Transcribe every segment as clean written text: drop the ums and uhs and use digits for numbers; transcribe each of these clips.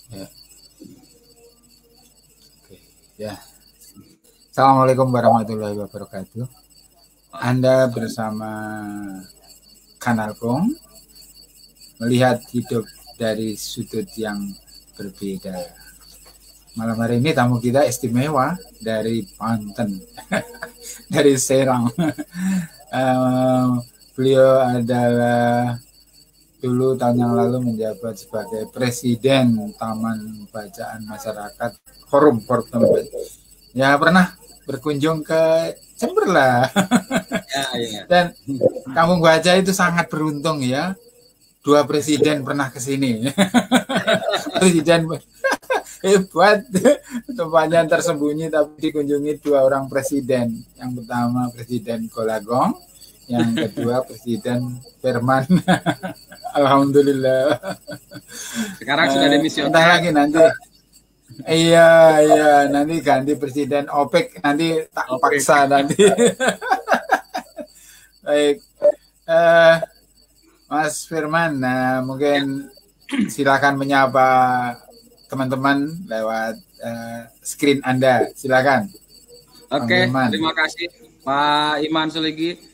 Ya. Oke. Ya. Assalamualaikum warahmatullahi wabarakatuh. Anda bersama Kanal Kong melihat hidup dari sudut yang berbeda. Malam hari ini tamu kita istimewa dari Banten, dari Serang. Beliau adalah dulu tahun yang lalu menjabat sebagai Presiden Taman Bacaan Masyarakat Forum Tempat. Ya pernah berkunjung ke Jember lah. Ya. Dan Kampung Baca itu sangat beruntung ya. 2 presiden pernah ke sini. Presiden hebat, tempatnya tersembunyi tapi dikunjungi 2 orang presiden. Yang pertama Presiden Golagong, yang kedua Presiden Firman. Alhamdulillah. Sekarang sudah demisioner. Entah lagi nanti. Iya, nanti ganti Presiden OPEC, nanti tak paksa nanti. Baik, Mas Firman, mungkin silakan menyapa teman-teman lewat screen Anda, silakan. Oke, terima kasih Pak Iman Suligi.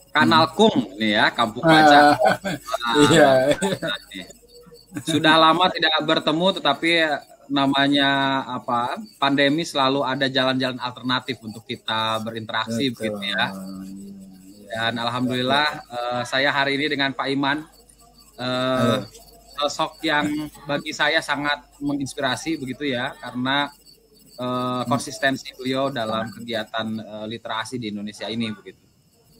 Kanal Kung nih ya, Kampung Baca. Iya. Sudah lama tidak bertemu, tetapi namanya apa? Pandemi selalu ada jalan-jalan alternatif untuk kita berinteraksi begitu ya. Dan alhamdulillah saya hari ini dengan Pak Iman, sosok yang bagi saya sangat menginspirasi begitu ya, karena konsistensi beliau dalam kegiatan literasi di Indonesia ini begitu.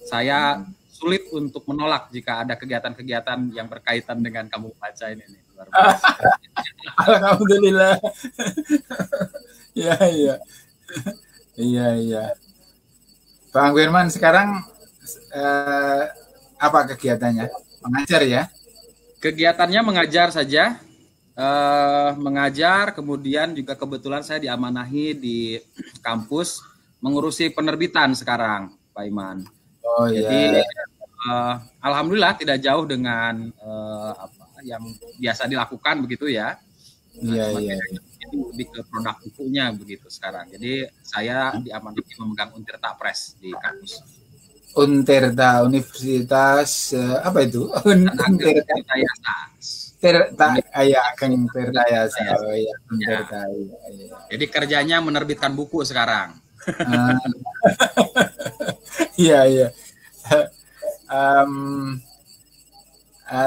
Saya sulit untuk menolak jika ada kegiatan-kegiatan yang berkaitan dengan Kampung Baca ini. Luar biasa. Alhamdulillah. Iya. Bang Firman sekarang apa kegiatannya? Mengajar ya? Kegiatannya mengajar saja. Mengajar, kemudian juga kebetulan saya diamanahi di kampus mengurusi penerbitan sekarang, Pak Iman. Oh, jadi alhamdulillah tidak jauh dengan apa yang biasa dilakukan begitu ya. Iya. Lebih ke produk bukunya begitu sekarang. Jadi saya diamanahi memegang Untirta Press di kampus. Untirta Universitas apa itu? Untirta Tirtayasa. Oh ya, Untirta. Jadi kerjanya menerbitkan buku sekarang. Iya.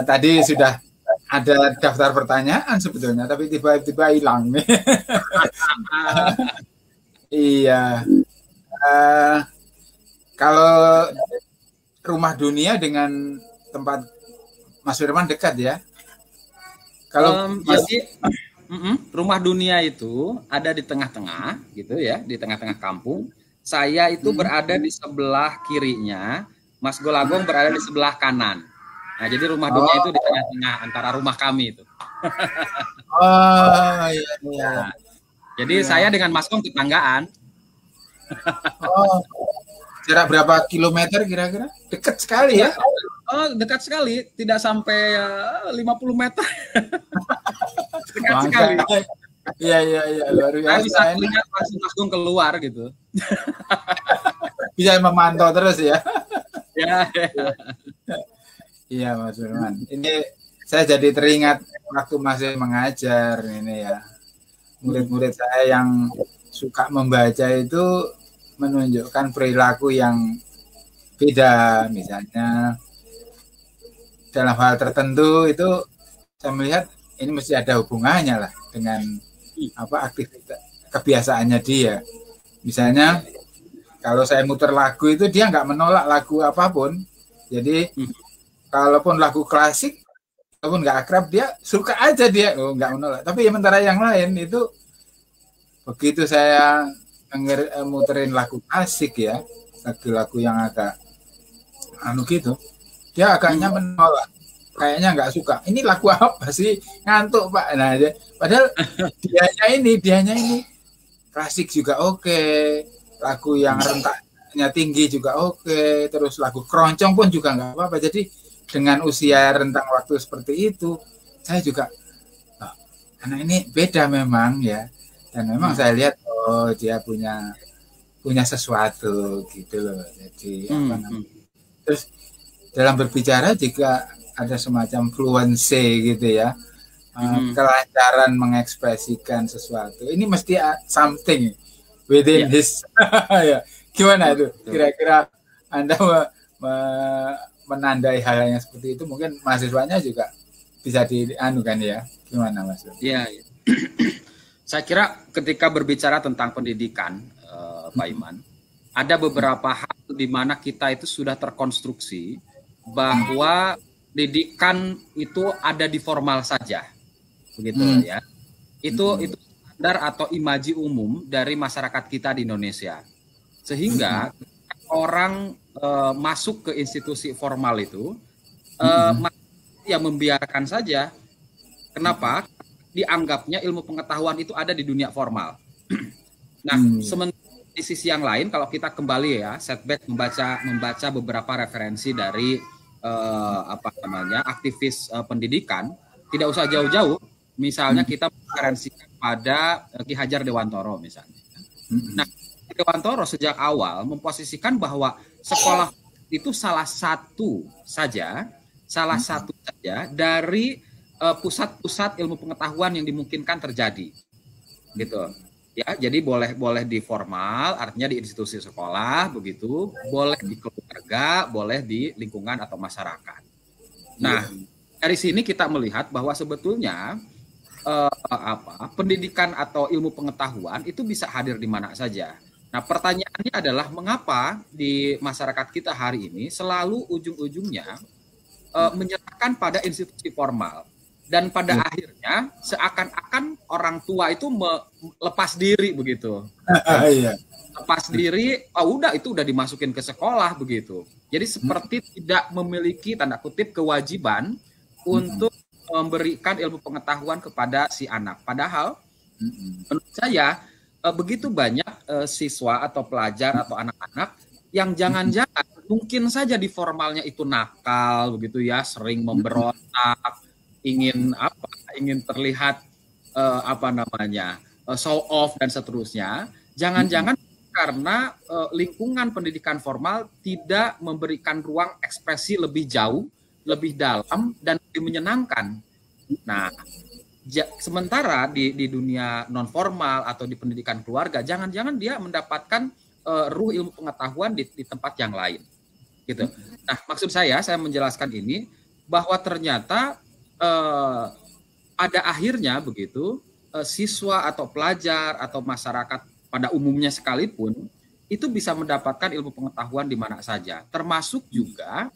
Tadi sudah ada daftar pertanyaan sebetulnya, tapi tiba-tiba hilang. Iya. Kalau rumah dunia dengan tempat Mas Firman dekat ya? Kalau jadi rumah dunia itu ada di tengah-tengah gitu ya, di tengah-tengah kampung. Saya itu berada di sebelah kirinya, Mas Golagong berada di sebelah kanan. Nah, jadi rumah dunia itu di tengah-tengah antara rumah kami itu. Iya. Nah, jadi saya dengan Mas Gong tetanggaan. Jarak berapa kilometer kira-kira? Dekat sekali ya? Dekat sekali, tidak sampai 50 meter. Dekat sekali. Iya, luar biasa. Saya bisa lihat langsung keluar gitu. Bisa memantau terus ya? Ya. Iya, Mas Firman. Ini saya jadi teringat waktu masih mengajar ini ya. Murid-murid saya yang suka membaca itu menunjukkan perilaku yang beda, misalnya dalam hal tertentu itu saya melihat ini mesti ada hubungannya lah dengan aktivitas kebiasaannya dia. Misalnya kalau saya muter lagu itu dia nggak menolak lagu apapun. Jadi kalaupun lagu klasik, walaupun nggak akrab dia suka aja dia, nggak menolak. Tapi sementara yang lain itu begitu saya muterin lagu klasik ya, lagu-lagu yang agak gitu, dia agaknya menolak, kayaknya nggak suka. Ini lagu apa sih, ngantuk Pak. Nah, padahal dianya ini klasik juga oke, lagu yang rentaknya tinggi juga oke, terus lagu keroncong pun juga nggak apa-apa. Jadi dengan usia rentang waktu seperti itu, saya juga anak ini beda memang ya, dan memang saya lihat oh dia punya sesuatu gitu loh. Jadi apa namanya, terus dalam berbicara juga ada semacam fluency gitu ya, kelancaran mengekspresikan sesuatu. Ini mesti something within his ya. Gimana itu? Kira-kira Anda menandai hal yang seperti itu, mungkin mahasiswanya juga bisa dianukan ya. Gimana Mas? Iya. Saya kira ketika berbicara tentang pendidikan, Pak Iman, ada beberapa hal di mana kita itu sudah terkonstruksi bahwa pendidikan itu ada di formal saja, begitu ya. Itu standar atau imaji umum dari masyarakat kita di Indonesia, sehingga orang masuk ke institusi formal itu ya membiarkan saja. Kenapa? Dianggapnya ilmu pengetahuan itu ada di dunia formal. Nah, sementara di sisi yang lain, kalau kita kembali ya, setback membaca beberapa referensi dari aktivis pendidikan, tidak usah jauh-jauh. Misalnya kita referensikan pada Ki Hajar Dewantoro misalnya. Nah, Dewantoro sejak awal memposisikan bahwa sekolah itu salah satu saja dari pusat-pusat ilmu pengetahuan yang dimungkinkan terjadi, gitu ya. Jadi boleh di formal, artinya di institusi sekolah, begitu, boleh di keluarga, boleh di lingkungan atau masyarakat. Nah, dari sini kita melihat bahwa sebetulnya pendidikan atau ilmu pengetahuan itu bisa hadir di mana saja. Nah, pertanyaannya adalah mengapa di masyarakat kita hari ini selalu ujung-ujungnya menyerahkan pada institusi formal. Dan pada akhirnya seakan-akan orang tua itu lepas diri begitu. Lepas diri, udah itu udah dimasukin ke sekolah begitu. Jadi seperti tidak memiliki tanda kutip kewajiban untuk memberikan ilmu pengetahuan kepada si anak. Padahal menurut saya begitu banyak siswa atau pelajar atau anak-anak yang jangan-jangan mungkin saja di formalnya itu nakal begitu ya, sering memberontak, ingin terlihat show off dan seterusnya. Jangan-jangan karena lingkungan pendidikan formal tidak memberikan ruang ekspresi lebih jauh, lebih dalam dan lebih menyenangkan. Nah, sementara di dunia non formal atau di pendidikan keluarga, jangan-jangan dia mendapatkan ruh ilmu pengetahuan di tempat yang lain, gitu. Nah, maksud saya menjelaskan ini bahwa ternyata pada akhirnya begitu siswa atau pelajar atau masyarakat pada umumnya sekalipun itu bisa mendapatkan ilmu pengetahuan di mana saja, termasuk juga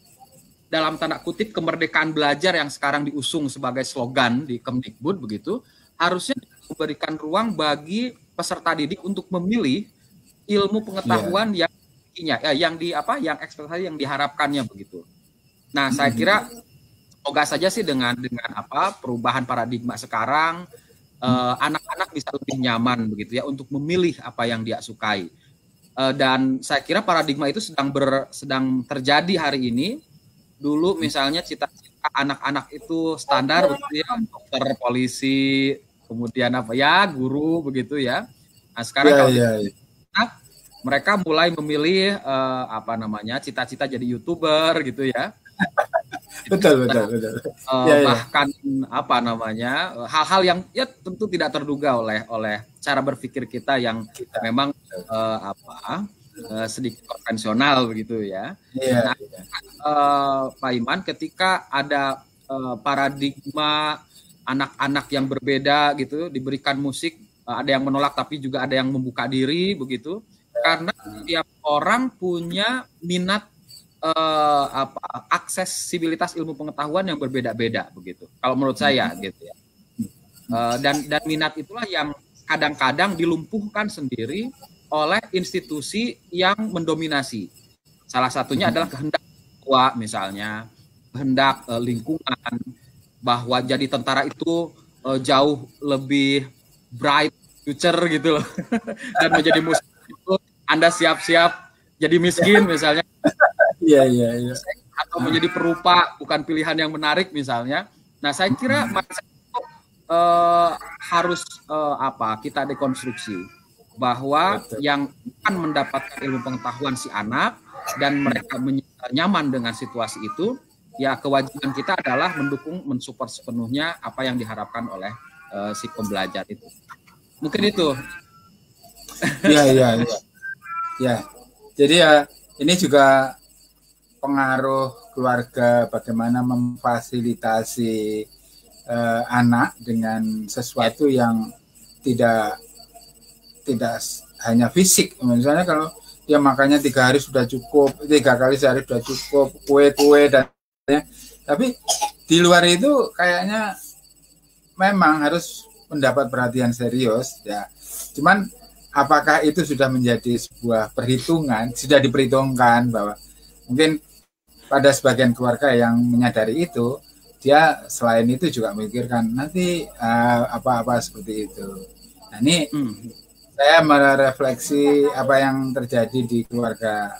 dalam tanda kutip kemerdekaan belajar yang sekarang diusung sebagai slogan di Kemdikbud begitu, harusnya memberikan ruang bagi peserta didik untuk memilih ilmu pengetahuan yang ekspektasi yang diharapkannya begitu. Nah, saya kira semoga saja sih dengan perubahan paradigma sekarang anak-anak bisa lebih nyaman begitu ya untuk memilih apa yang dia sukai. Dan saya kira paradigma itu sedang terjadi hari ini. Dulu misalnya cita-cita anak-anak itu standar begitu ya, dokter, polisi, kemudian guru begitu ya. Nah, sekarang mereka mulai memilih cita-cita jadi YouTuber gitu ya. Betul. Bahkan hal-hal yang ya tentu tidak terduga oleh cara berpikir kita yang memang sedikit konvensional begitu ya. Pak Iman, ketika ada paradigma anak-anak yang berbeda gitu diberikan musik, ada yang menolak tapi juga ada yang membuka diri begitu, karena setiap orang punya minat aksesibilitas ilmu pengetahuan yang berbeda-beda begitu. Kalau menurut saya gitu ya. Dan minat itulah yang kadang-kadang dilumpuhkan sendiri oleh institusi yang mendominasi. Salah satunya adalah kehendak tua misalnya, kehendak lingkungan, bahwa jadi tentara itu jauh lebih bright future gitu loh. Dan menjadi muslim itu Anda siap-siap jadi miskin misalnya. Iya. Atau menjadi perupa bukan pilihan yang menarik misalnya. Nah, saya kira harus kita dekonstruksi bahwa yang akan mendapatkan ilmu pengetahuan si anak dan mereka nyaman dengan situasi itu, ya kewajiban kita adalah mendukung, mensupport sepenuhnya apa yang diharapkan oleh si pembelajar itu. Mungkin itu. Ya. Jadi ya ini juga pengaruh keluarga bagaimana memfasilitasi anak dengan sesuatu yang tidak hanya fisik. Misalnya kalau dia makannya 3 hari sudah cukup, 3 kali sehari sudah cukup, kue dan tapi di luar itu kayaknya memang harus mendapat perhatian serius ya. Cuman apakah itu sudah menjadi sebuah perhitungan, sudah diperhitungkan bahwa mungkin pada sebagian keluarga yang menyadari itu, dia selain itu juga memikirkan nanti apa-apa seperti itu. Nah ini saya merefleksi apa yang terjadi di keluarga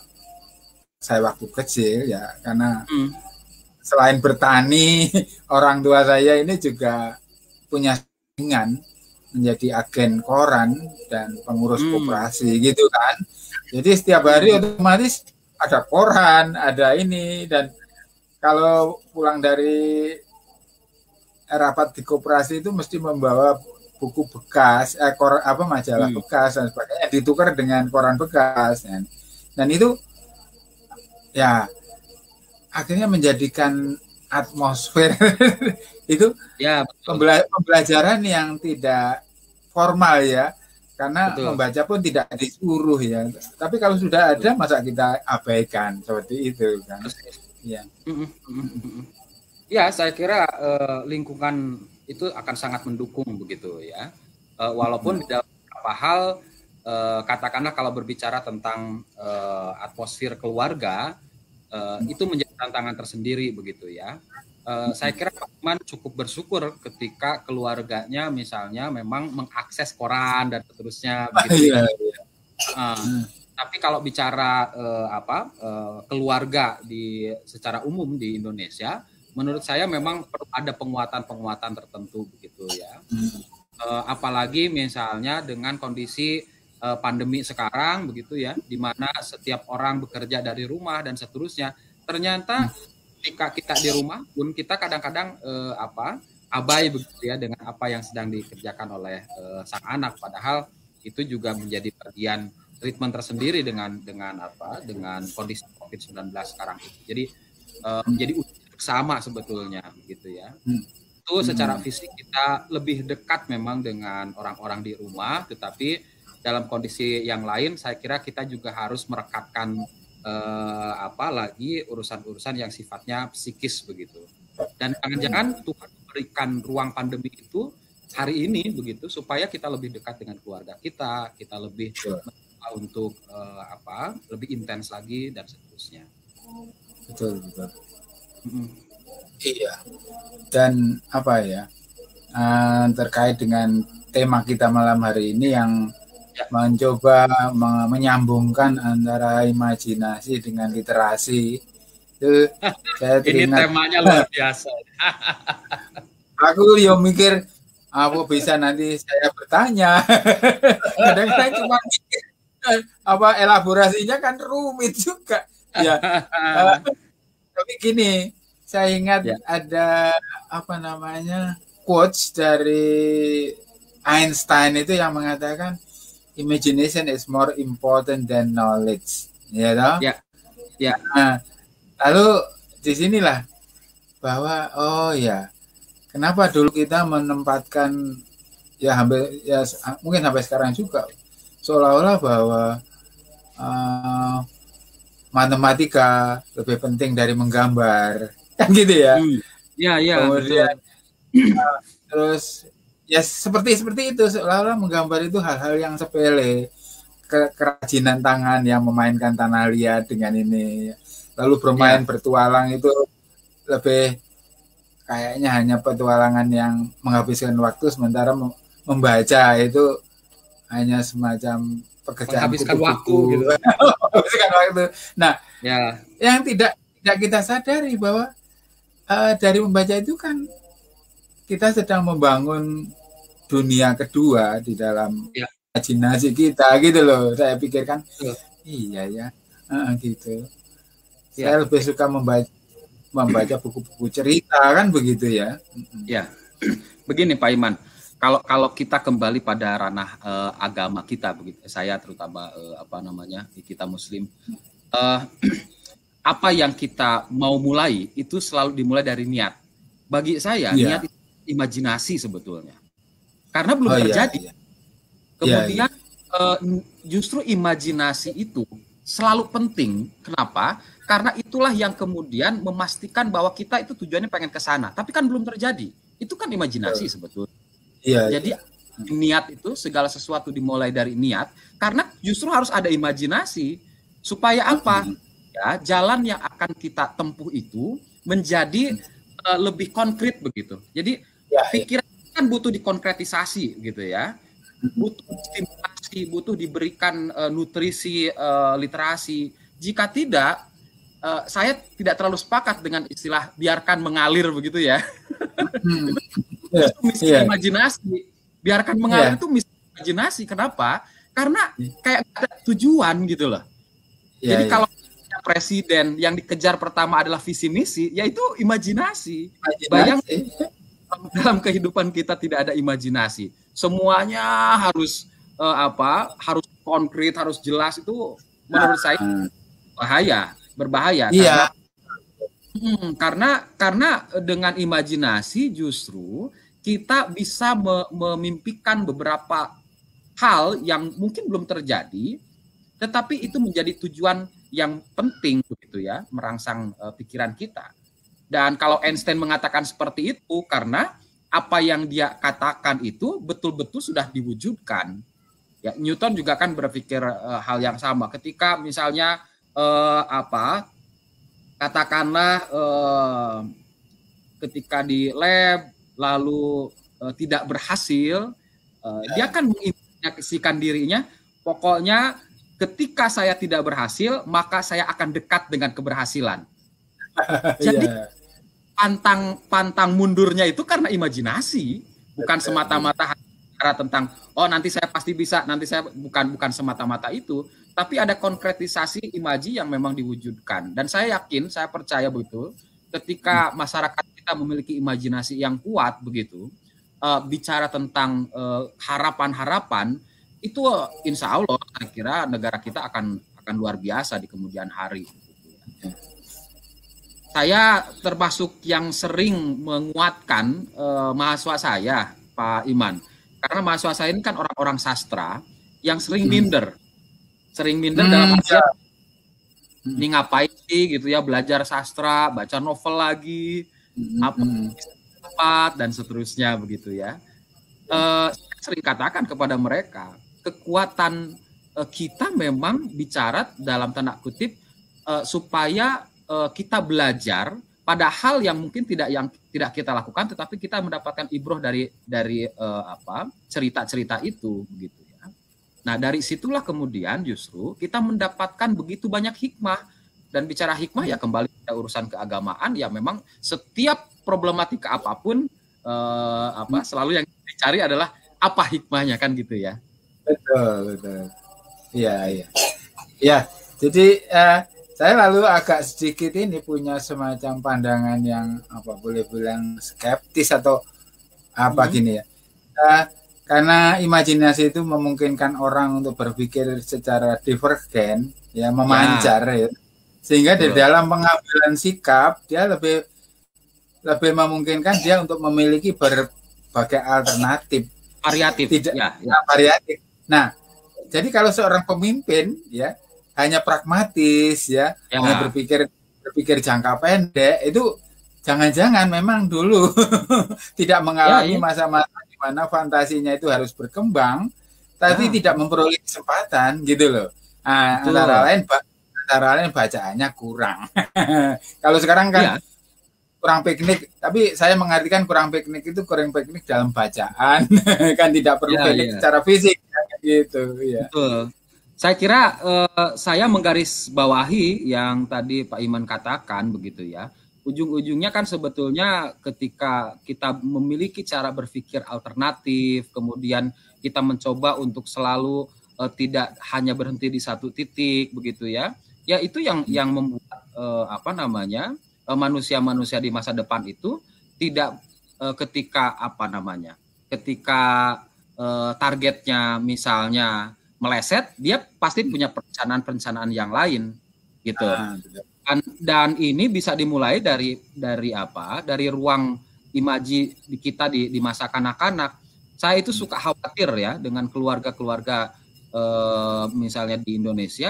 saya waktu kecil ya, karena selain bertani, orang tua saya ini juga punya saingan menjadi agen koran dan pengurus koperasi gitu kan. Jadi setiap hari otomatis ada koran, ada ini, dan kalau pulang dari rapat di koperasi itu mesti membawa buku bekas, majalah bekas dan sebagainya, ditukar dengan koran bekas kan. Dan itu ya akhirnya menjadikan atmosfer itu ya pembelajaran yang tidak formal ya, karena membaca pun tidak disuruh ya. Tapi kalau sudah ada, masa kita abaikan seperti itu kan? Ya. Ya, saya kira lingkungan itu akan sangat mendukung begitu ya. Walaupun di dalam beberapa hal, katakanlah kalau berbicara tentang atmosfer keluarga, itu menjadi tantangan tersendiri begitu ya. Saya kira Pak Iman cukup bersyukur ketika keluarganya misalnya memang mengakses koran dan seterusnya begitu. Tapi kalau bicara keluarga secara umum di Indonesia, menurut saya memang perlu ada penguatan tertentu begitu ya. Apalagi misalnya dengan kondisi pandemi sekarang begitu ya, di mana setiap orang bekerja dari rumah dan seterusnya, ternyata ketika kita di rumah pun kita kadang-kadang abai begitu ya dengan apa yang sedang dikerjakan oleh sang anak, padahal itu juga menjadi bagian treatment tersendiri dengan kondisi COVID-19 sekarang itu. Jadi menjadi ujian sama sebetulnya begitu ya. Itu secara fisik kita lebih dekat memang dengan orang-orang di rumah, tetapi dalam kondisi yang lain saya kira kita juga harus merekatkan lagi urusan-urusan yang sifatnya psikis begitu. Dan jangan-jangan Tuhan memberikan ruang pandemi itu hari ini begitu supaya kita lebih dekat dengan keluarga kita lebih untuk lebih intens lagi dan seterusnya. Betul. Iya. Dan terkait dengan tema kita malam hari ini yang mencoba menyambungkan antara imajinasi dengan literasi, itu saya teringat. Ini temanya luar biasa. Aku mikir apa bisa nanti saya bertanya. Kadang-kadang cuma mikir elaborasinya kan rumit juga ya. Tapi gini, saya ingat ada quotes dari Einstein itu yang mengatakan imagination is more important than knowledge, ya toh? Ya. Nah, lalu disinilah bahwa kenapa dulu kita menempatkan mungkin sampai sekarang juga seolah-olah bahwa matematika lebih penting dari menggambar, kan gitu ya? Iya. Kemudian terus ya seperti itu, seolah-olah menggambar itu hal-hal yang sepele, kerajinan tangan yang memainkan tanah liat dengan ini, lalu bermain bertualang itu lebih kayaknya hanya petualangan yang menghabiskan waktu, sementara membaca itu hanya semacam pekerjaan menghabiskan waktu gitu. Menghabiskan waktu. Nah, yang tidak kita sadari bahwa dari membaca itu kan kita sedang membangun dunia kedua di dalam Ya. imajinasi kita gitu loh. Saya pikirkan iya ya, gitu. Saya lebih suka membaca buku-buku cerita kan begitu ya. Ya, begini Pak Iman, kalau kita kembali pada ranah agama kita, begitu, saya terutama kita Muslim, apa yang kita mau mulai itu selalu dimulai dari niat. Bagi saya niat itu imajinasi sebetulnya, karena belum terjadi. Kemudian justru imajinasi itu selalu penting. Kenapa? Karena itulah yang kemudian memastikan bahwa kita itu tujuannya pengen ke sana, tapi kan belum terjadi. Itu kan imajinasi sebetulnya. Jadi niat itu segala sesuatu dimulai dari niat, karena justru harus ada imajinasi supaya apa? Ya, jalan yang akan kita tempuh itu menjadi lebih konkret begitu. Jadi pikiran kan butuh dikonkretisasi gitu ya. Butuh stimulasi, butuh diberikan nutrisi literasi. Jika tidak, saya tidak terlalu sepakat dengan istilah biarkan mengalir begitu ya. Itu misi imajinasi. Biarkan mengalir itu misi imajinasi. Kenapa? Karena kayak ada tujuan gitu loh. Jadi kalau presiden yang dikejar pertama adalah visi misi, yaitu imajinasi. Bayangkan dalam kehidupan kita tidak ada imajinasi. Semuanya harus harus konkret, harus jelas, itu menurut saya berbahaya. Karena dengan imajinasi justru kita bisa memimpikan beberapa hal yang mungkin belum terjadi, tetapi itu menjadi tujuan yang penting begitu ya, merangsang pikiran kita. Dan kalau Einstein mengatakan seperti itu karena apa yang dia katakan itu betul-betul sudah diwujudkan. Ya, Newton juga kan berpikir hal yang sama. Ketika misalnya katakanlah ketika di lab lalu tidak berhasil, dia kan mengimajinasikan dirinya, pokoknya ketika saya tidak berhasil, maka saya akan dekat dengan keberhasilan. Jadi pantang mundurnya itu karena imajinasi, bukan semata-mata bicara tentang nanti saya pasti bisa, nanti saya bukan semata-mata itu, tapi ada konkretisasi imaji yang memang diwujudkan. Dan saya yakin, saya percaya betul, ketika masyarakat kita memiliki imajinasi yang kuat begitu, bicara tentang harapan-harapan, itu insya Allah saya kira negara kita akan luar biasa di kemudian hari. Saya termasuk yang sering menguatkan mahasiswa saya, Pak Iman. Karena mahasiswa saya ini kan orang-orang sastra yang sering minder. Sering minder dalam artian ini ngapain sih gitu ya, belajar sastra, baca novel lagi, dan seterusnya begitu ya. Saya sering katakan kepada mereka, kekuatan kita memang bicara dalam tanda kutip supaya kita belajar pada hal yang mungkin tidak kita lakukan, tetapi kita mendapatkan ibroh dari cerita-cerita itu gitu ya. Nah, dari situlah kemudian justru kita mendapatkan begitu banyak hikmah. Dan bicara hikmah ya kembali pada urusan keagamaan, ya memang setiap problematika apapun selalu yang dicari adalah apa hikmahnya kan gitu ya. Betul. Iya. Ya, jadi saya lalu agak sedikit ini punya semacam pandangan yang boleh bilang skeptis atau gini ya. Karena imajinasi itu memungkinkan orang untuk berpikir secara divergen, ya memancar ya. Sehingga di dalam pengambilan sikap dia lebih memungkinkan dia untuk memiliki berbagai alternatif, variatif. Variatif. Nah, jadi kalau seorang pemimpin ya hanya pragmatis ya, hanya berpikir jangka pendek, itu jangan-jangan memang dulu tidak mengalami masa-masa di mana fantasinya itu harus berkembang, tapi tidak memperoleh kesempatan gitu loh. Nah, antara lain bacaannya kurang. Kalau sekarang kan kurang piknik, tapi saya mengartikan kurang piknik itu kurang piknik dalam bacaan, kan tidak perlu piknik secara fisik gitu ya. Betul. Saya kira saya menggarisbawahi yang tadi Pak Iman katakan begitu ya. ujung-ujungnya kan sebetulnya ketika kita memiliki cara berpikir alternatif, kemudian kita mencoba untuk selalu tidak hanya berhenti di satu titik begitu ya. Ya itu yang membuat manusia-manusia di masa depan itu tidak ketika targetnya misalnya meleset, dia pasti punya perencanaan-perencanaan yang lain gitu. Dan ini bisa dimulai dari ruang imaji kita di masa kanak-kanak. Saya itu suka khawatir ya dengan keluarga-keluarga misalnya di Indonesia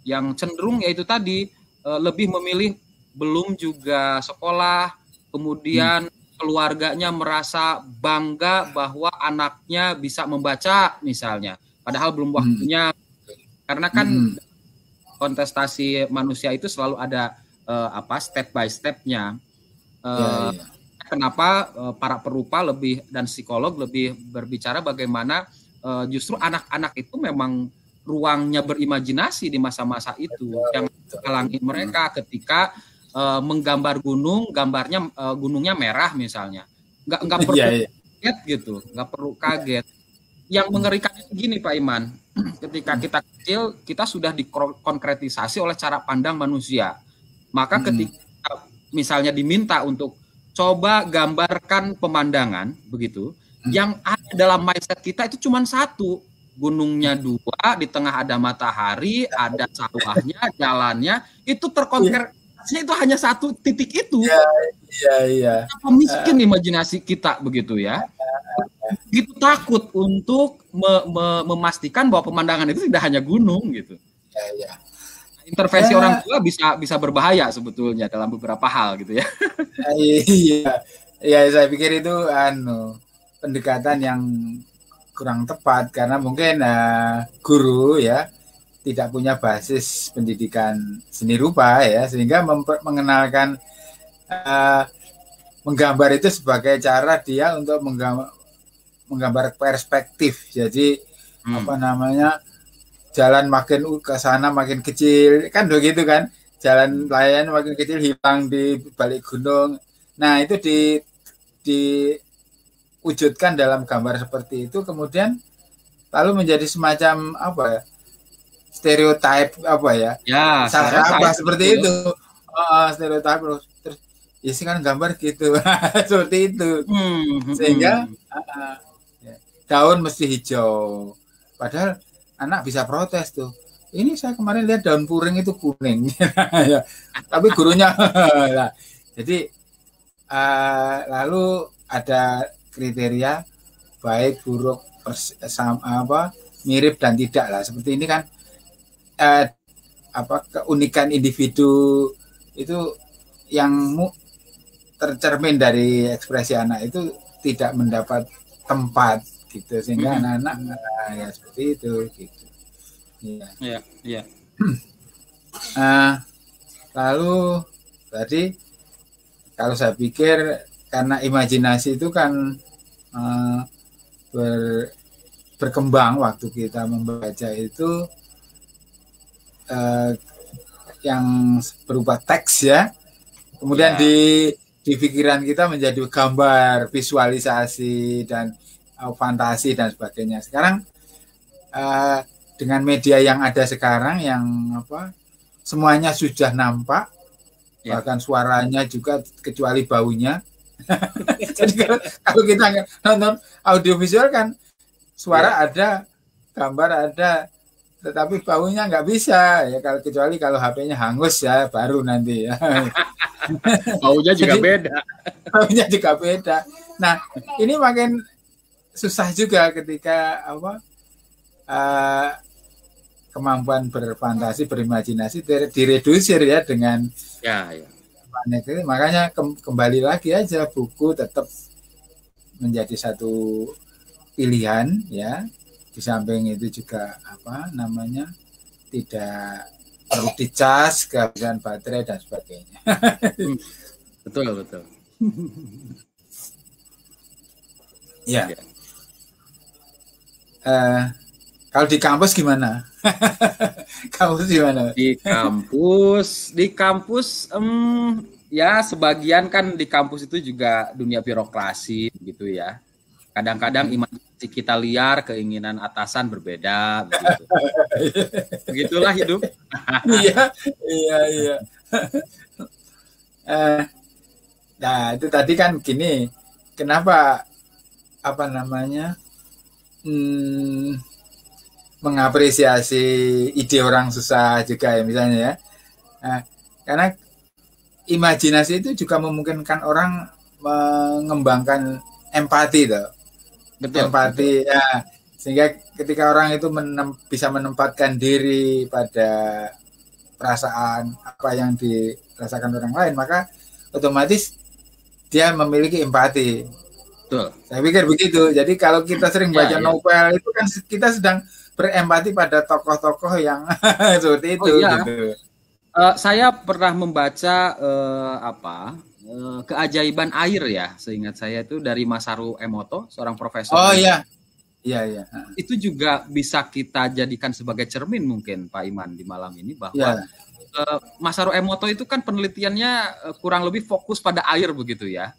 yang cenderung yaitu tadi lebih memilih belum juga sekolah, kemudian keluarganya merasa bangga bahwa anaknya bisa membaca misalnya, padahal belum waktunya. Karena kan kontestasi manusia itu selalu ada step by stepnya. Kenapa para perupa dan psikolog lebih berbicara bagaimana justru anak-anak itu memang ruangnya berimajinasi di masa-masa itu yang menghalangi mereka ketika menggambar gunung, gambarnya gunungnya merah misalnya, nggak perlu kaget gitu, nggak perlu kaget. Yang mengerikannya gini Pak Iman, ketika kita kecil kita sudah dikonkretisasi oleh cara pandang manusia, maka ketika misalnya diminta untuk coba gambarkan pemandangan begitu, yang ada dalam mindset kita itu cuma satu, gunungnya dua, di tengah ada matahari, ada sawahnya, jalannya, itu terkonkretisasi itu hanya satu titik itu. Iya. Apa miskin imajinasi kita begitu ya? Gitu takut untuk memastikan bahwa pemandangan itu tidak hanya gunung gitu. Intervensi orang tua bisa berbahaya sebetulnya dalam beberapa hal gitu ya. Iya, saya pikir itu pendekatan yang kurang tepat karena mungkin guru ya tidak punya basis pendidikan seni rupa ya, sehingga mengenalkan menggambar itu sebagai cara dia untuk menggambar perspektif. Jadi jalan makin ke sana makin kecil kan begitu kan, jalan layang makin kecil hilang di balik gunung. Nah itu diwujudkan dalam gambar seperti itu, kemudian lalu menjadi semacam stereotip salah seperti itu. Stereotip terus isi kan gambar gitu seperti itu. Sehingga daun mesti hijau, padahal anak bisa protes tuh, ini saya kemarin lihat daun puring itu kuning tapi gurunya jadi lalu ada kriteria baik buruk mirip dan tidak lah, seperti ini kan. Keunikan individu itu yang tercermin dari ekspresi anak itu tidak mendapat tempat gitu, sehingga anak-anak ya seperti itu gitu. Iya. Lalu tadi kalau saya pikir karena imajinasi itu kan berkembang waktu kita membaca itu yang berupa teks ya, kemudian di pikiran kita menjadi gambar, visualisasi dan fantasi dan sebagainya. Sekarang dengan media yang ada sekarang yang semuanya sudah nampak, bahkan suaranya juga kecuali baunya. Jadi kalau kita nonton audiovisual kan suara ada, gambar ada, tetapi baunya nggak bisa ya, kecuali kalau HP-nya hangus ya baru nanti ya. Baunya juga beda. Baunya juga beda. Nah ini makin susah juga ketika kemampuan berfantasi, berimajinasi diredusir ya dengan makanya kembali lagi aja buku tetap menjadi satu pilihan ya. Di samping itu juga tidak perlu dicas, kehabisan baterai dan sebagainya. Betul. Ya. Kalau di kampus gimana? Kampus gimana? Di kampus Ya, sebagian kan di kampus itu juga dunia birokrasi gitu ya. Kadang-kadang imajinasi kita liar, keinginan atasan berbeda begitu. Begitulah hidup. Iya, iya, iya. Nah, itu tadi kan gini, kenapa apa namanya mengapresiasi ide orang susah juga ya misalnya ya. Nah, karena imajinasi itu juga memungkinkan orang mengembangkan empati tuh. Betul. Empati betul. Ya, sehingga ketika orang itu bisa menempatkan diri pada perasaan apa yang dirasakan orang lain, maka otomatis dia memiliki empati. Betul. Saya pikir begitu. Jadi kalau kita sering baca novel itu kan kita sedang berempati pada tokoh-tokoh yang seperti itu. Gitu. Saya pernah membaca keajaiban air ya, seingat saya itu dari Masaru Emoto, seorang profesor. Oh iya, iya. Itu juga bisa kita jadikan sebagai cermin mungkin Pak Iman di malam ini bahwa Masaru Emoto itu kan penelitiannya kurang lebih fokus pada air begitu ya.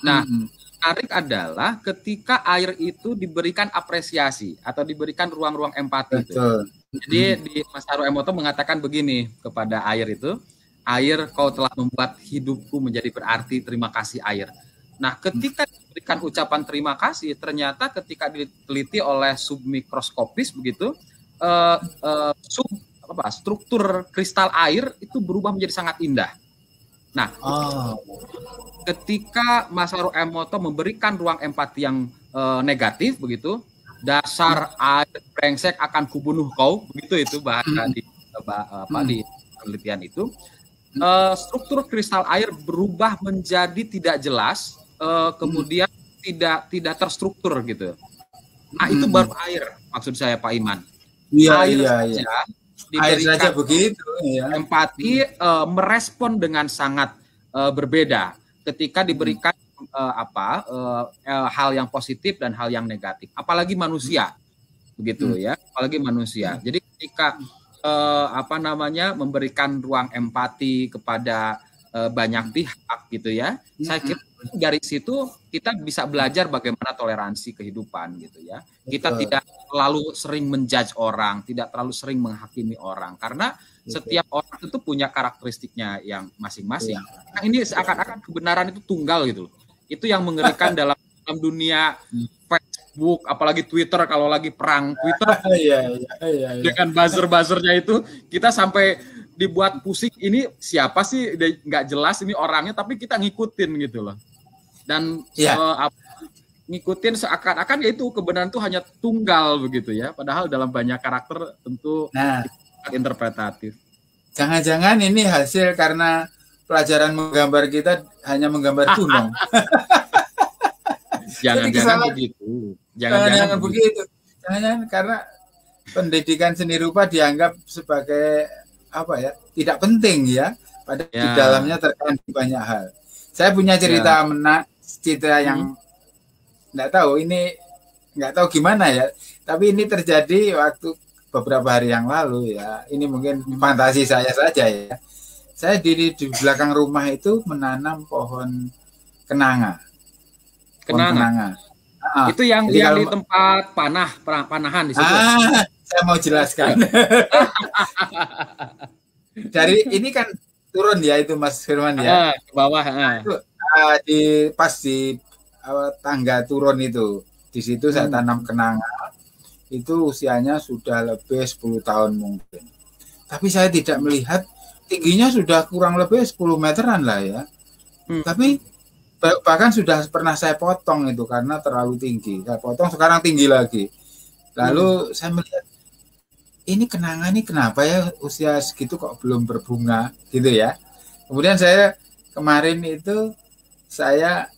Nah, menarik adalah ketika air itu diberikan apresiasi atau diberikan ruang-ruang empati. Betul. Jadi di Masaru Emoto mengatakan begini kepada air itu, air kau telah membuat hidupku menjadi berarti, terima kasih air. Nah, ketika diberikan ucapan terima kasih, ternyata ketika diteliti oleh submikroskopis begitu, struktur kristal air itu berubah menjadi sangat indah. Nah, ketika Masaru Emoto memberikan ruang empati yang negatif begitu, dasar air brengsek akan kubunuh kau, begitu itu bahasa di penelitian itu. Struktur kristal air berubah menjadi tidak jelas, kemudian tidak terstruktur gitu. Nah, itu baru air maksud saya Pak Iman. Iya. Air saja begitu ya. Empati merespon dengan sangat berbeda ketika diberikan hal yang positif dan hal yang negatif, apalagi manusia begitu ya, apalagi manusia. Jadi ketika memberikan ruang empati kepada banyak pihak gitu ya, saya kira dari situ kita bisa belajar bagaimana toleransi kehidupan gitu ya. Kita tidak terlalu sering menjudge orang, tidak terlalu sering menghakimi orang, karena setiap orang itu punya karakteristiknya yang masing-masing. Nah, ini seakan-akan kebenaran itu tunggal gitu. Itu yang mengerikan dalam dunia Facebook, apalagi Twitter, kalau lagi perang Twitter dengan buzzer-buzzernya itu, kita sampai dibuat pusing, ini siapa sih, nggak jelas ini orangnya, tapi kita ngikutin gitu loh. Dan ngikutin seakan-akan yaitu kebenaran itu hanya tunggal begitu ya, padahal dalam banyak karakter tentu interpretatif. Jangan-jangan ini hasil karena pelajaran menggambar kita hanya menggambar gunung. Jangan-jangan begitu. Jangan-jangan begitu. Jangan-jangan karena pendidikan seni rupa dianggap sebagai tidak penting ya, padahal di dalamnya terkandung banyak hal. Saya punya cerita cerita yang nggak tahu gimana ya, tapi ini terjadi waktu beberapa hari yang lalu ya. Ini mungkin fantasi saya saja ya. Saya di belakang rumah itu menanam pohon kenanga. Kenanga. Itu yang di tempat panahan di situ. Saya mau jelaskan. Dari ini kan turun ya itu Mas Firman ya. Ke bawah. Itu, pas di tangga turun itu, di situ saya tanam kenanga. Itu usianya sudah lebih 10 tahun mungkin. Tapi saya tidak melihat tingginya sudah kurang lebih 10 meteran lah ya. Tapi bahkan sudah pernah saya potong itu karena terlalu tinggi. Saya potong, sekarang tinggi lagi. Lalu saya melihat, ini kenanga ini kenapa ya usia segitu kok belum berbunga gitu ya. Kemudian saya kemarin itu saya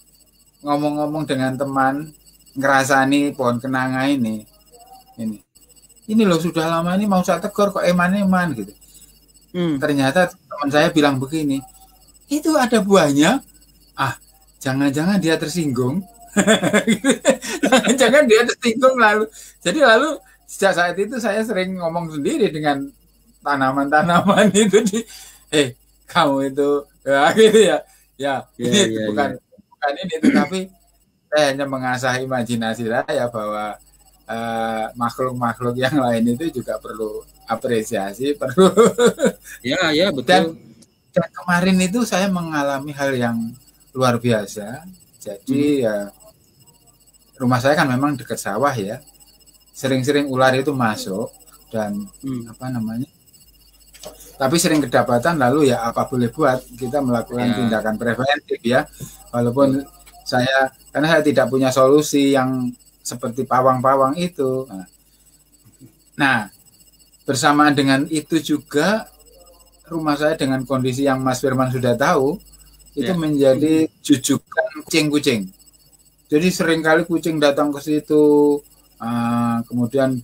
ngomong-ngomong dengan teman, ngerasani pohon kenanga ini. Ini loh sudah lama ini mau saya tegur kok eman-eman gitu. Ternyata teman saya bilang begini, itu ada buahnya. Jangan-jangan dia tersinggung. Jangan-jangan dia tersinggung lalu. Jadi lalu sejak saat itu saya sering ngomong sendiri dengan tanaman-tanaman itu kamu itu ya gitu ya. Ya, Ya, ini ya, bukan ya. bukan ini, tetapi saya hanya mengasah imajinasi saya bahwa makhluk-makhluk yang lain itu juga perlu apresiasi, perlu. Ya, ya, dan, betul. dan kemarin itu saya mengalami hal yang luar biasa. Mhm. Jadi ya rumah saya kan memang dekat sawah ya. Sering-sering ular itu masuk dan Hmm. apa namanya? Tapi sering kedapatan, lalu ya apa boleh buat, kita melakukan Ya, tindakan preventif ya. betul. Walaupun karena saya tidak punya solusi yang seperti pawang-pawang itu. Nah, bersamaan dengan itu juga rumah saya dengan kondisi yang Mas Firman sudah tahu, itu Ya. menjadi jujukan kucing-kucing. Jadi seringkali kucing datang ke situ, kemudian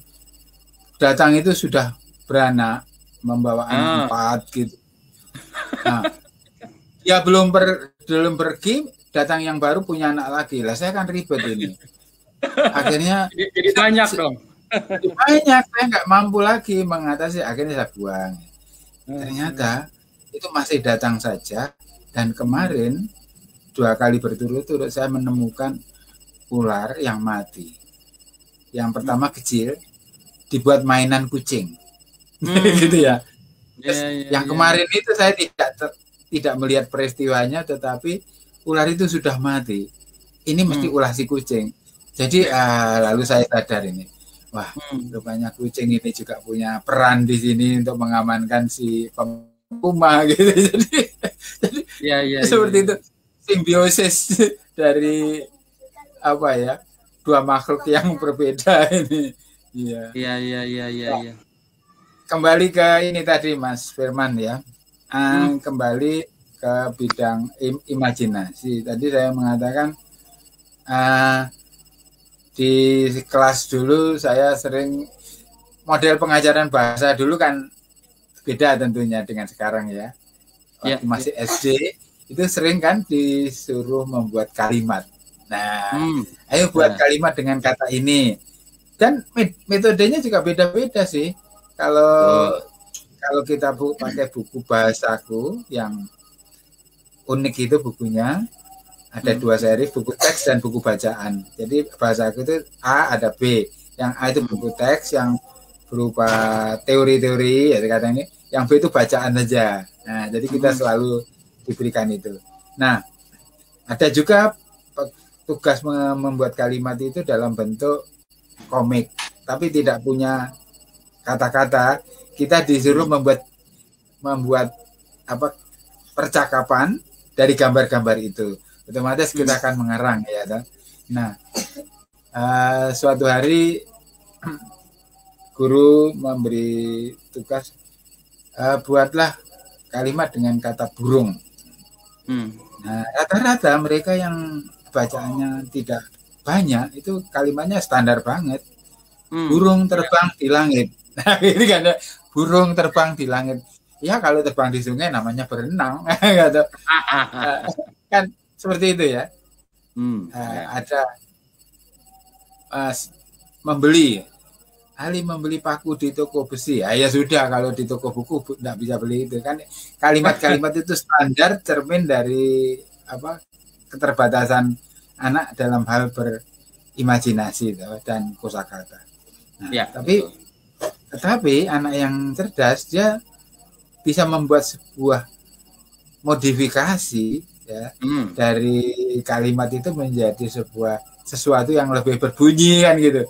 datang itu sudah beranak, membawa anak 4 gitu. Nah, ya belum pergi, datang yang baru punya anak lagi. Lah saya kan ribet ini. Akhirnya Jadi banyak dong. banyak, saya nggak mampu lagi mengatasi, akhirnya saya buang. Ternyata itu masih datang saja, dan kemarin 2 kali berturut-turut saya menemukan ular yang mati. Yang pertama kecil, dibuat mainan kucing. Gitu ya. Terus yang kemarin itu saya tidak melihat peristiwanya, tetapi ular itu sudah mati. Ini mesti ulah si kucing. Jadi lalu saya sadar ini, wah rupanya kucing ini juga punya peran di sini untuk mengamankan si pemuma gitu. Jadi seperti itu simbiosis dari apa ya, dua makhluk yang berbeda ini. Iya. Kembali ke ini tadi Mas Firman ya. Kembali ke bidang imajinasi. Tadi saya mengatakan di kelas dulu saya sering model pengajaran bahasa dulu kan beda tentunya dengan sekarang ya. Waktu masih SD itu sering kan disuruh membuat kalimat. Nah, ayo buat kalimat dengan kata ini. Dan metodenya juga beda-beda sih. Kalau kita pakai buku bahasaku yang unik itu bukunya, ada 2 seri, buku teks dan buku bacaan. Jadi bahasaku itu A, ada B. Yang A itu buku teks yang berupa teori-teori ya katanya, yang B itu bacaan saja. Nah, jadi kita selalu diberikan itu. Nah, ada juga tugas membuat kalimat itu dalam bentuk komik, tapi tidak punya kata-kata. Kita disuruh membuat apa percakapan dari gambar-gambar itu. Otomatis kita akan mengarang ya. Nah, suatu hari guru memberi tugas, buatlah kalimat dengan kata burung. Nah, rata-rata mereka yang bacaannya tidak banyak itu kalimatnya standar banget. Burung terbang di langit. Nah, ini kan burung terbang di langit. Ya kalau terbang di sungai namanya berenang, gitu. Kan seperti itu ya. Ada Ali membeli paku di toko besi. Ya sudah, kalau di toko buku tidak bisa beli itu kan. Kalimat-kalimat itu standar cermin dari apa keterbatasan anak dalam hal berimajinasi dan kosakata. Nah, tetapi anak yang cerdas dia bisa membuat sebuah modifikasi ya, dari kalimat itu menjadi sesuatu yang lebih berbunyi kan gitu.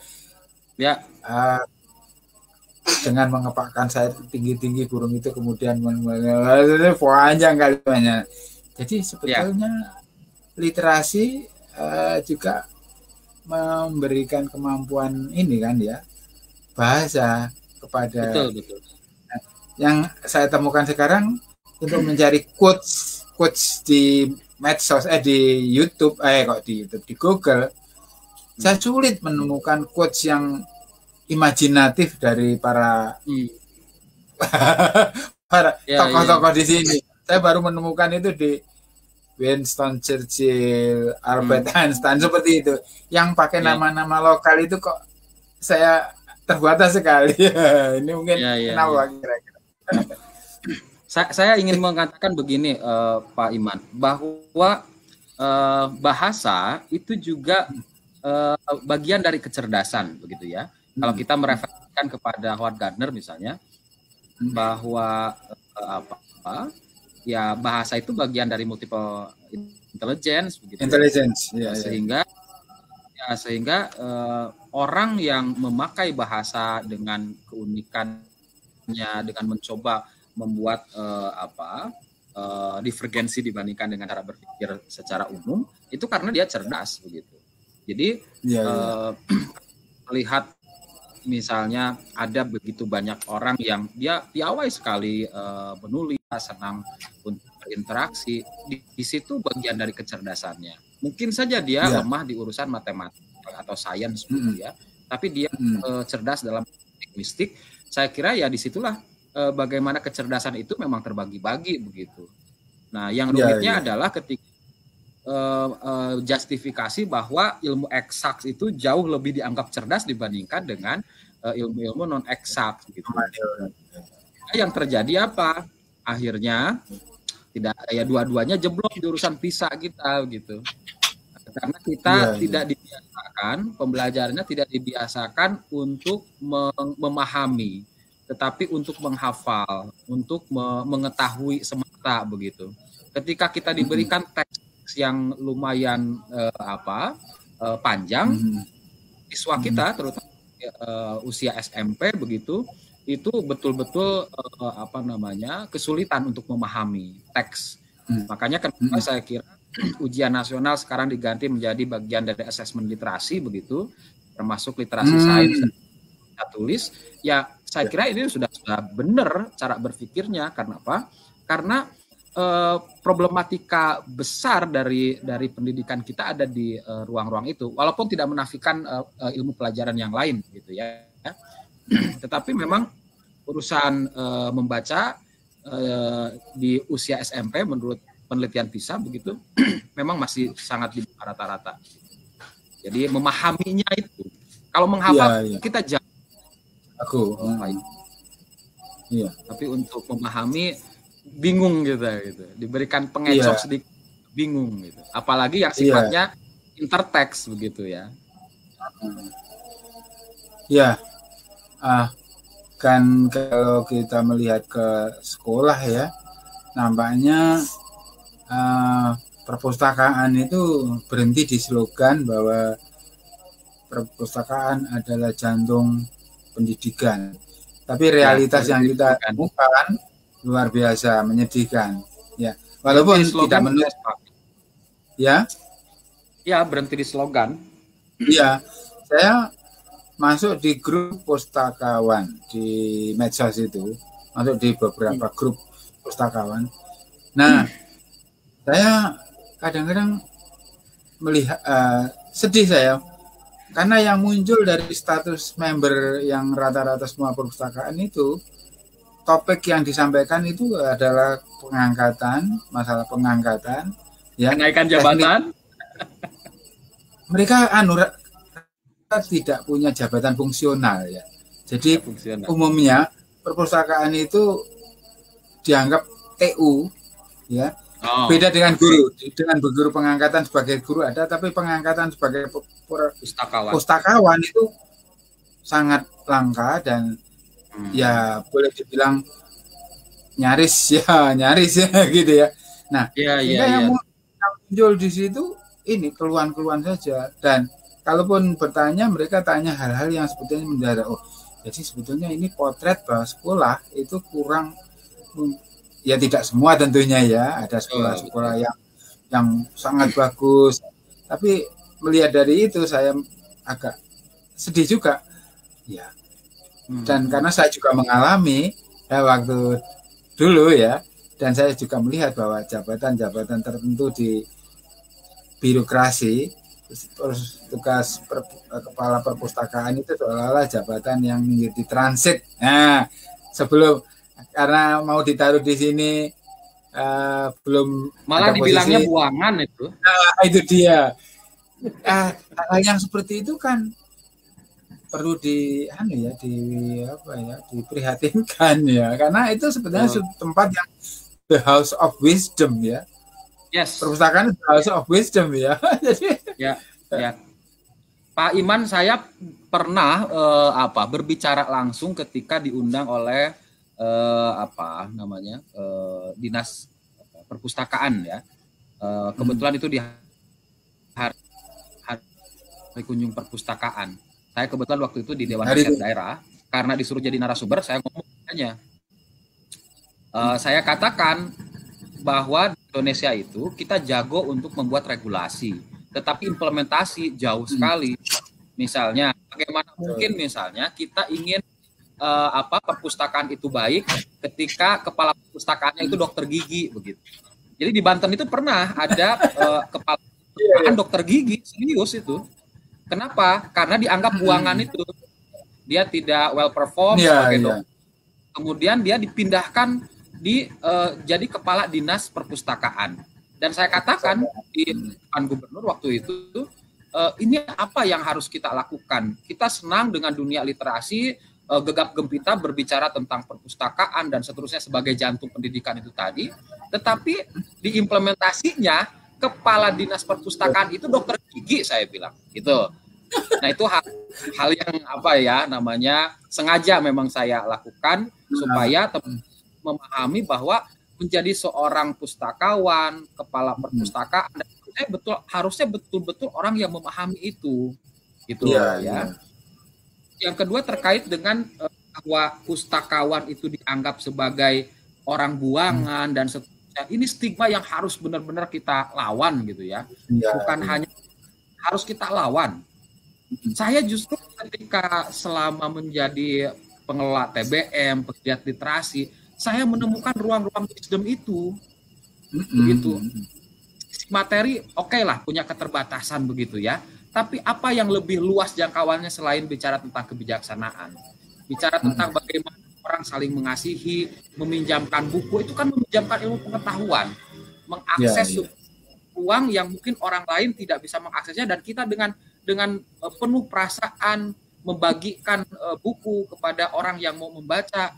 Ya. Dengan mengepakkan sayap tinggi-tinggi burung itu kemudian panjang kalimatnya. Jadi sebetulnya literasi juga memberikan kemampuan ini kan ya, bahasa kepada betul. Yang saya temukan sekarang untuk mencari quotes di medsos di YouTube di Google, saya sulit menemukan quotes yang imajinatif dari para tokoh-tokoh di sini. Saya baru menemukan itu di Winston Churchill, Albert Einstein seperti itu. Yang pakai nama-nama lokal itu kok saya terbatas sekali. Ini mungkin kenapa kira-kira. Saya ingin mengatakan begini, Pak Iman, bahwa bahasa itu juga bagian dari kecerdasan, begitu ya. Kalau kita merefleksikan kepada Howard Gardner misalnya, bahwa ya bahasa itu bagian dari multiple intelligence, begitu. Intelligence, sehingga orang yang memakai bahasa dengan keunikannya, dengan mencoba membuat divergensi dibandingkan dengan cara berpikir secara umum, itu karena dia cerdas, begitu. Jadi melihat misalnya ada begitu banyak orang yang dia piawai sekali menulis, senang untuk berinteraksi, di situ bagian dari kecerdasannya. Mungkin saja dia lemah di urusan matematika atau sains, ya, tapi dia cerdas dalam mistik. Saya kira ya disitulah bagaimana kecerdasan itu memang terbagi-bagi, begitu. Nah, yang rumitnya adalah ketika justifikasi bahwa ilmu eksak itu jauh lebih dianggap cerdas dibandingkan dengan ilmu-ilmu non eksak, gitu. Yang terjadi apa? Akhirnya tidak ya dua-duanya jeblok di urusan PISA kita, gitu. Karena kita tidak dibiasakan, pembelajarannya tidak dibiasakan untuk memahami, tetapi untuk menghafal, untuk mengetahui semata, begitu. Ketika kita diberikan teks yang lumayan panjang, siswa kita terutama usia SMP, begitu, itu betul-betul kesulitan untuk memahami teks. Makanya kenapa saya kira ujian nasional sekarang diganti menjadi bagian dari asesmen literasi, begitu, termasuk literasi sains dan tulis. Ya, saya kira ini sudah benar cara berpikirnya. Karena apa? Karena problematika besar dari pendidikan kita ada di ruang-ruang itu, walaupun tidak menafikan ilmu pelajaran yang lain, gitu ya. Tetapi memang urusan membaca di usia SMP menurut penelitian PISA, begitu, memang masih sangat di rata-rata. Jadi memahaminya itu, kalau menghafal kita jauh. Tapi untuk memahami bingung gitu. Diberikan pengecoh sedikit bingung, gitu. Apalagi yang sifatnya interteks, begitu ya. Kan kalau kita melihat ke sekolah ya, nampaknya perpustakaan itu berhenti di slogan bahwa perpustakaan adalah jantung pendidikan. Tapi realitas yang kita temukan luar biasa menyedihkan. Ya, walaupun tidak menurut berhenti di slogan. Iya, saya masuk di grup pustakawan di medsos itu, masuk di beberapa grup pustakawan. Nah, saya kadang-kadang melihat sedih saya, karena yang muncul dari status member yang rata-rata semua perpustakaan itu, topik yang disampaikan itu adalah masalah pengangkatan, ya, kenaikan jabatan. Mereka tidak punya jabatan fungsional ya. Jadi umumnya perpustakaan itu dianggap TU ya. Beda dengan guru. Dengan guru pengangkatan sebagai guru ada, tapi pengangkatan sebagai pustakawan itu sangat langka dan ya boleh dibilang nyaris ya gitu ya. Nah, yang muncul di situ ini keluhan-keluhan saja, dan kalaupun bertanya mereka tanya hal-hal yang sebetulnya mendadak. Jadi sebetulnya ini potret bahwa sekolah itu kurang. Ya tidak semua tentunya ya, ada sekolah-sekolah yang sangat bagus. Tapi melihat dari itu saya agak sedih juga. Ya. Dan karena saya juga mengalami waktu dulu ya, dan saya juga melihat bahwa jabatan-jabatan tertentu di birokrasi, tugas kepala perpustakaan itu seolah-olah jabatan yang menjadi transit. Nah, sebelum karena mau ditaruh di sini belum malah dibilangnya buangan itu. Nah, itu dia. Hal yang seperti itu kan perlu diprihatinkan ya, karena itu sebenarnya tempat yang the house of wisdom ya. Yes. Perpustakaan the house of wisdom ya. Jadi ya. Pak Iman, saya pernah berbicara langsung ketika diundang oleh dinas perpustakaan ya. Kebetulan itu di hari kunjung perpustakaan. Saya kebetulan waktu itu di Dewan Riset Daerah, karena disuruh jadi narasumber, saya ngomong aja. Saya katakan bahwa di Indonesia itu kita jago untuk membuat regulasi, tetapi implementasi jauh sekali. Misalnya, bagaimana mungkin misalnya kita ingin perpustakaan itu baik ketika kepala perpustakaannya itu dokter gigi begitu. Jadi di Banten itu pernah ada kepala perpustakaan dokter gigi, serius itu. Kenapa? Karena dianggap buangan itu dia tidak well perform sebagai dokter. Kemudian dia dipindahkan jadi kepala dinas perpustakaan. Dan saya katakan di depan gubernur waktu itu, ini apa yang harus kita lakukan? Kita senang dengan dunia literasi, gegap gempita berbicara tentang perpustakaan dan seterusnya sebagai jantung pendidikan itu tadi, tetapi diimplementasinya kepala dinas perpustakaan itu dokter gigi, saya bilang gitu. Nah itu hal yang sengaja memang saya lakukan supaya memahami bahwa menjadi seorang pustakawan, kepala perpustakaan, harusnya betul-betul orang yang memahami itu, gitu ya. Yang kedua terkait dengan bahwa pustakawan itu dianggap sebagai orang buangan dan seterusnya. Ini stigma yang harus benar-benar kita lawan gitu ya. Bukan hanya harus kita lawan. Saya justru ketika selama menjadi pengelola TBM, pegiat literasi, saya menemukan ruang-ruang wisdom itu. Begitu. Materi lah punya keterbatasan begitu ya. Tapi apa yang lebih luas jangkauannya selain bicara tentang kebijaksanaan? Bicara tentang bagaimana orang saling mengasihi, meminjamkan buku, itu kan meminjamkan ilmu pengetahuan, mengakses uang yang mungkin orang lain tidak bisa mengaksesnya, dan kita dengan penuh perasaan membagikan buku kepada orang yang mau membaca,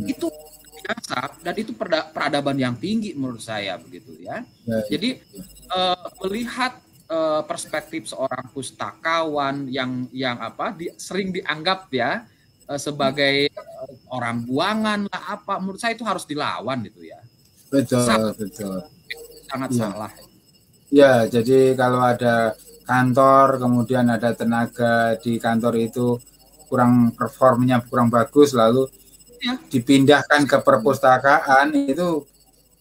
itu biasa, dan itu peradaban yang tinggi menurut saya begitu ya. Jadi melihat perspektif seorang pustakawan yang sering dianggap ya sebagai orang buangan lah menurut saya itu harus dilawan gitu ya. Betul. Sangat salah. Ya, jadi kalau ada kantor kemudian ada tenaga di kantor itu performnya kurang bagus, lalu dipindahkan ke perpustakaan, itu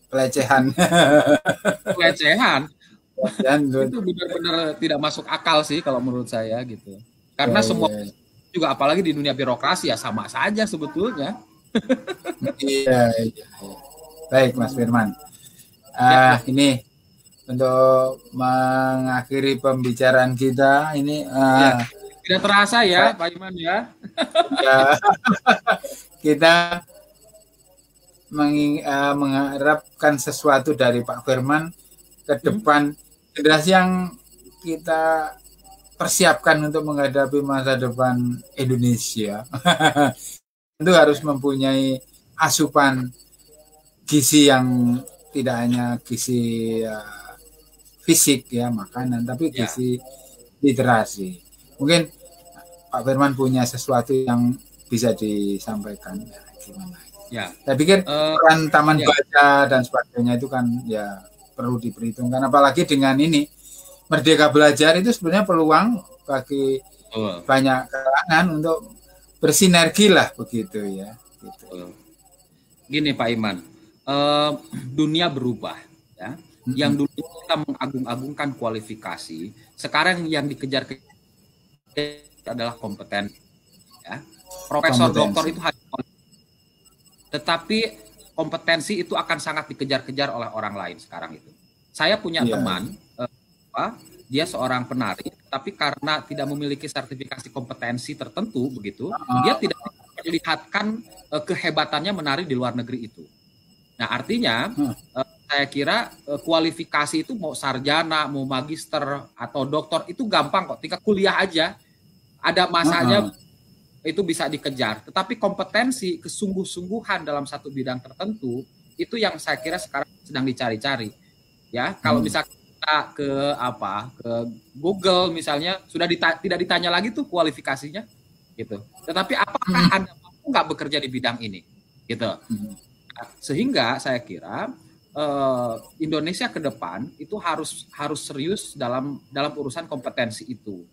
pelecehan. Itu benar-benar tidak masuk akal sih kalau menurut saya gitu. Karena semua juga apalagi di dunia birokrasi ya sama saja sebetulnya. Iya. Baik Mas Firman. Ini untuk mengakhiri pembicaraan kita ini tidak terasa ya Pak Iman ya. Kita mengharapkan sesuatu dari Pak Firman ke depan, generasi yang kita persiapkan untuk menghadapi masa depan Indonesia. Tentu harus mempunyai asupan gizi yang tidak hanya gizi fisik ya, makanan, tapi gizi literasi. Mungkin Pak Firman punya sesuatu yang bisa disampaikan ya, gimana? Ya. Saya pikir peran taman baca dan sebagainya itu kan ya perlu diperhitungkan, apalagi dengan ini Merdeka Belajar itu sebenarnya peluang bagi banyak kalangan untuk bersinergi lah begitu ya. Gitu. Gini Pak Iman, dunia berubah ya. Yang dulu kita mengagung-agungkan kualifikasi, sekarang yang dikejar adalah kompetensi. Ya. Profesor doktor itu hanya, tetapi kompetensi itu akan sangat dikejar-kejar oleh orang lain sekarang itu. Saya punya teman, dia seorang penari, tapi karena tidak memiliki sertifikasi kompetensi tertentu begitu, dia tidak memperlihatkan kehebatannya menari di luar negeri itu. Nah artinya saya kira kualifikasi itu mau sarjana, mau magister atau doktor itu gampang kok, tinggal kuliah aja. ada masanya itu bisa dikejar. Tetapi kompetensi, kesungguh-sungguhan dalam satu bidang tertentu itu yang saya kira sekarang sedang dicari-cari. Ya, kalau misalnya kita ke Google misalnya sudah tidak ditanya lagi tuh kualifikasinya, gitu. Tetapi apakah Anda mampu nggak bekerja di bidang ini, gitu. Sehingga saya kira Indonesia ke depan itu harus serius dalam urusan kompetensi itu.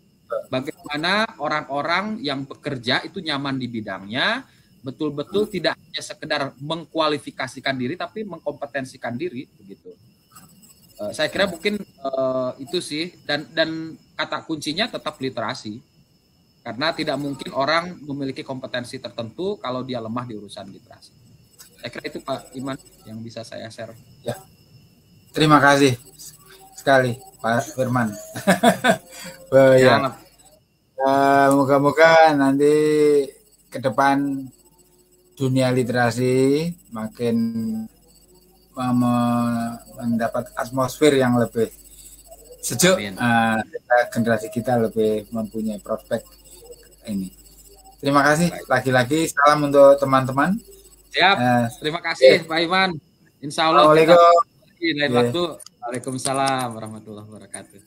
Bagaimana orang-orang yang bekerja itu nyaman di bidangnya, betul-betul tidak hanya sekedar mengkualifikasikan diri, tapi mengkompetensikan diri, begitu. Saya kira mungkin itu sih, dan kata kuncinya tetap literasi, karena tidak mungkin orang memiliki kompetensi tertentu kalau dia lemah di urusan literasi. Saya kira itu Pak Iman yang bisa saya share. Ya, terima kasih sekali Pak Firman. Ya. Moga-moga nanti ke depan dunia literasi makin mendapat atmosfer yang lebih sejuk. Generasi kita lebih mempunyai prospek ini. Terima kasih. Lagi-lagi salam untuk teman-teman. Siap. Terima kasih Pak Iman. Insya Allah kita lain waktu. Waalaikumsalam warahmatullahi wabarakatuh.